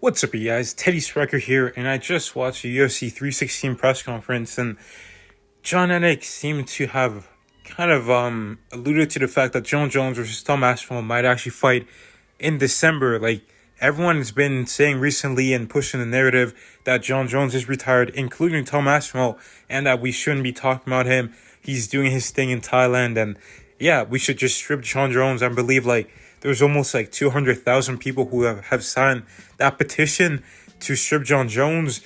What's up, you guys? Teddy Sprecher here, and I just watched a UFC 316 press conference, and Jon Anik seemed to have kind of alluded to the fact that Jon Jones versus Tom Aspinall might actually fight in December. Like, everyone's been saying recently and pushing the narrative that Jon Jones is retired, including Tom Aspinall, and that we shouldn't be talking about him. He's doing his thing in Thailand, and yeah, we should just strip Jon Jones. I believe, there's almost 200,000 people who have signed that petition to strip Jon Jones.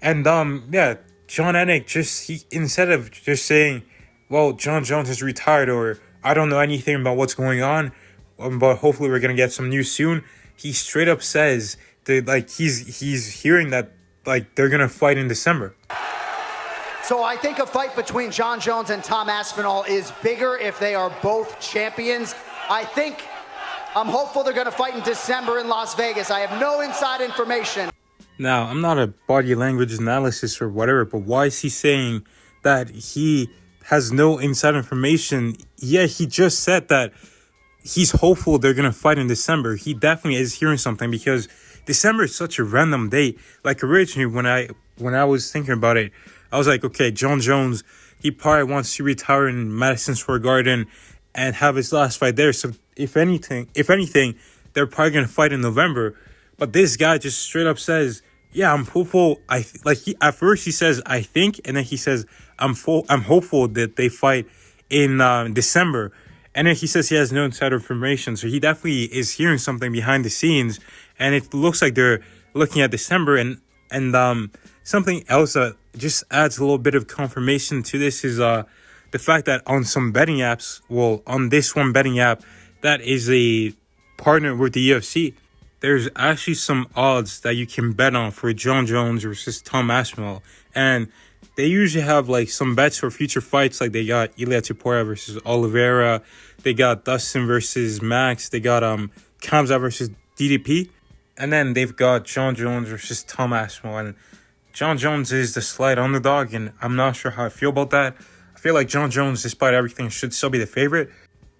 And Jon Anik instead of just saying, well, Jon Jones is retired, or I don't know anything about what's going on, but hopefully we're gonna get some news soon, he straight up says that he's hearing that they're gonna fight in December. So I think a fight between Jon Jones and Tom Aspinall is bigger if they are both champions. I'm hopeful they're going to fight in December in Las Vegas. I have no inside information. Now, I'm not a body language analysis or whatever, but why is he saying that he has no inside information? Yeah, he just said that he's hopeful they're going to fight in December. He definitely is hearing something, because December is such a random date. Originally, when I was thinking about it, I was like, okay, Jon Jones, he probably wants to retire in Madison Square Garden and have his last fight there. So if anything, they're probably gonna fight in November. But this guy just straight up says, "Yeah, I'm hopeful." At first he says, "I think," and then he says, "I'm hopeful that they fight in December." And then he says he has no inside information. So he definitely is hearing something behind the scenes, and it looks like they're looking at December. And something else that just adds a little bit of confirmation to this is the fact that on some betting apps, on this one betting app that is a partner with the UFC, there's actually some odds that you can bet on for Jon Jones versus Tom Aspinall. And they usually have some bets for future fights. They got Ilia Topuria versus Oliveira. They got Dustin versus Max. They got Kamza versus DDP. And then they've got Jon Jones versus Tom Aspinall. And Jon Jones is the slight underdog, and I'm not sure how I feel about that. I feel like Jon Jones, despite everything, should still be the favorite.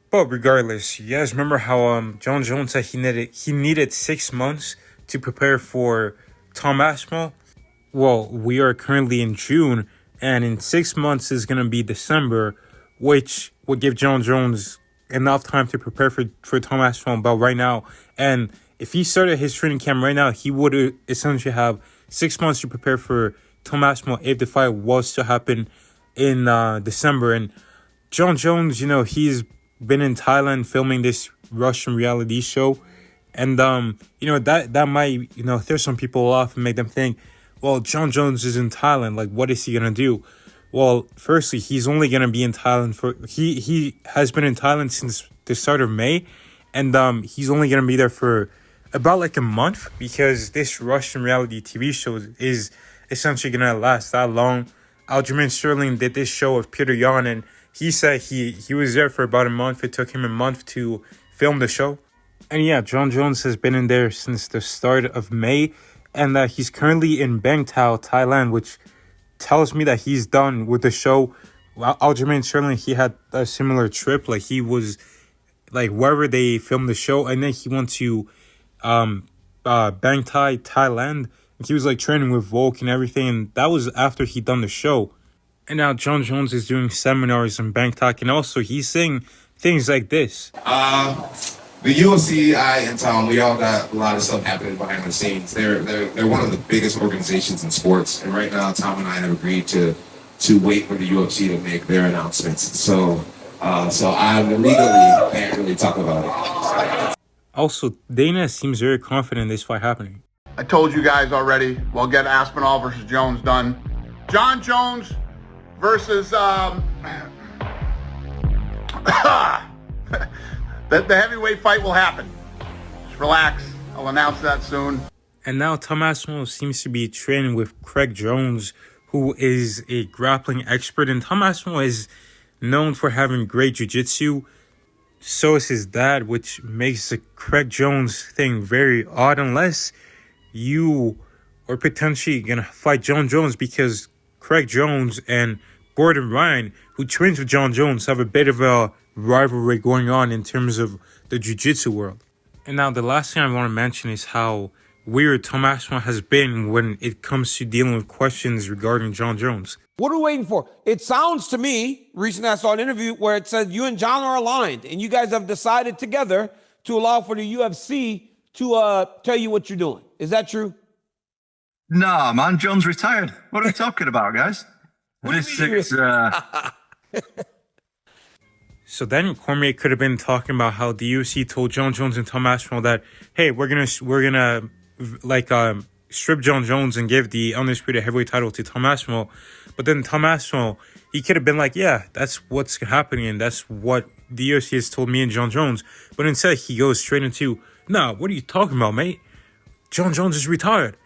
But regardless, you guys remember how Jon Jones said he needed 6 months to prepare for Tom Aspinall? Well, we are currently in June, and in 6 months is going to be December, which would give Jon Jones enough time to prepare for Tom Aspinall about right now. And if he started his training camp right now, he would essentially have 6 months to prepare for Tom Aspinall if the fight was to happen in December. And Jon Jones, he's been in Thailand filming this Russian reality show, and that might throw some people off and make them think, well, Jon Jones is in Thailand, what is he gonna do? Well, firstly, he's only gonna be in Thailand he has been in Thailand since the start of May, and he's only gonna be there for about a month, because this Russian reality TV show is essentially gonna last that long. Aljamain Sterling did this show with Peter Yan, and he said he was there for about a month. It took him a month to film the show. And yeah, Jon Jones has been in there since the start of May, and he's currently in Bangtao, Thailand, which tells me that he's done with the show. Aljamain Sterling, he had a similar trip. He was wherever they filmed the show, and then he went to Bangtai, Thailand. He was training with Volk and everything, and that was after he'd done the show. And now Jon Jones is doing seminars in Bangkok, and also he's saying things like this. The UFC, and Tom, we all got a lot of stuff happening behind the scenes. They're one of the biggest organizations in sports, and right now Tom and I have agreed to wait for the UFC to make their announcements. So I legally can't really talk about it. Also, Dana seems very confident in this fight happening. I told you guys already, we'll get Aspinall versus Jones done. Jon Jones versus the heavyweight fight will happen. Just relax. I'll announce that soon. And now Tom Aspinall seems to be training with Craig Jones, who is a grappling expert. And Tom Aspinall is known for having great jiu-jitsu. So is his dad, which makes the Craig Jones thing very odd, unless you are potentially going to fight Jon Jones, because Craig Jones and Gordon Ryan, who trains with Jon Jones, have a bit of a rivalry going on in terms of the jiu-jitsu world. And now the last thing I want to mention is how weird Tom Aspinall has been when it comes to dealing with questions regarding Jon Jones. What are we waiting for? It sounds to me, recently I saw an interview where it said you and Jon are aligned and you guys have decided together to allow for the UFC to tell you what you're doing. Is that true? No, man, Jon's retired. What are we talking about, guys? So Daniel Cormier could have been talking about how the UFC told Jon Jones and Tom Aspinall that, hey, we're gonna strip Jon Jones and give the undisputed heavyweight title to Tom Aspinall. But then Tom Aspinall, he could have been like, yeah, that's what's happening and that's what the UFC has told me and Jon Jones. But instead, he goes straight into, nah, what are you talking about, mate? Jon Jones is retired.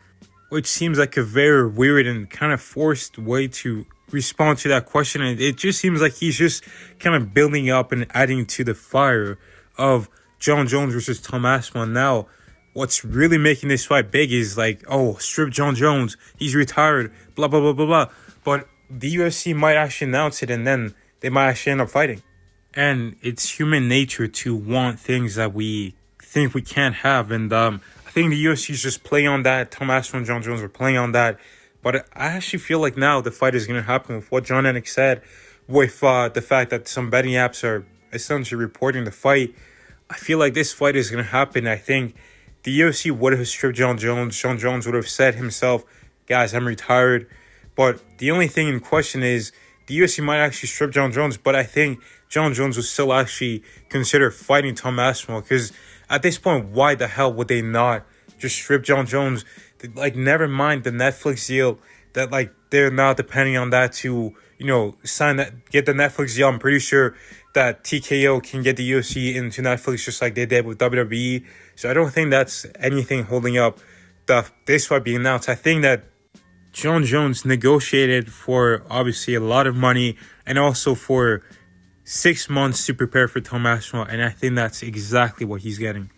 Which seems like a very weird and kind of forced way to respond to that question. And it just seems like he's just kind of building up and adding to the fire of Jon Jones versus Tom Aspinall. Now, what's really making this fight big is like, oh, strip Jon Jones, he's retired, blah, blah, blah, blah, blah. But the UFC might actually announce it and then they might actually end up fighting. And it's human nature to want things that we think we can't have. And I think the UFC is just playing on that. Tom Aspinall and Jon Jones are playing on that. But I actually feel like now the fight is going to happen with what John Anik said, with the fact that some betting apps are essentially reporting the fight. I feel like this fight is going to happen. I think the UFC would have stripped Jon Jones. Jon Jones would have said himself, guys, I'm retired. But the only thing in question is the UFC might actually strip Jon Jones, but I think Jon Jones will still actually consider fighting Tom Aspinall, because at this point, why the hell would they not just strip Jon Jones? Like, never mind the Netflix deal that, like, they're now depending on that to, you know, get the Netflix deal. I'm pretty sure that TKO can get the UFC into Netflix just like they did with WWE. So I don't think that's anything holding up this fight being announced. I think that Jon Jones negotiated for obviously a lot of money and also for 6 months to prepare for Tom Aspinall, and I think that's exactly what he's getting.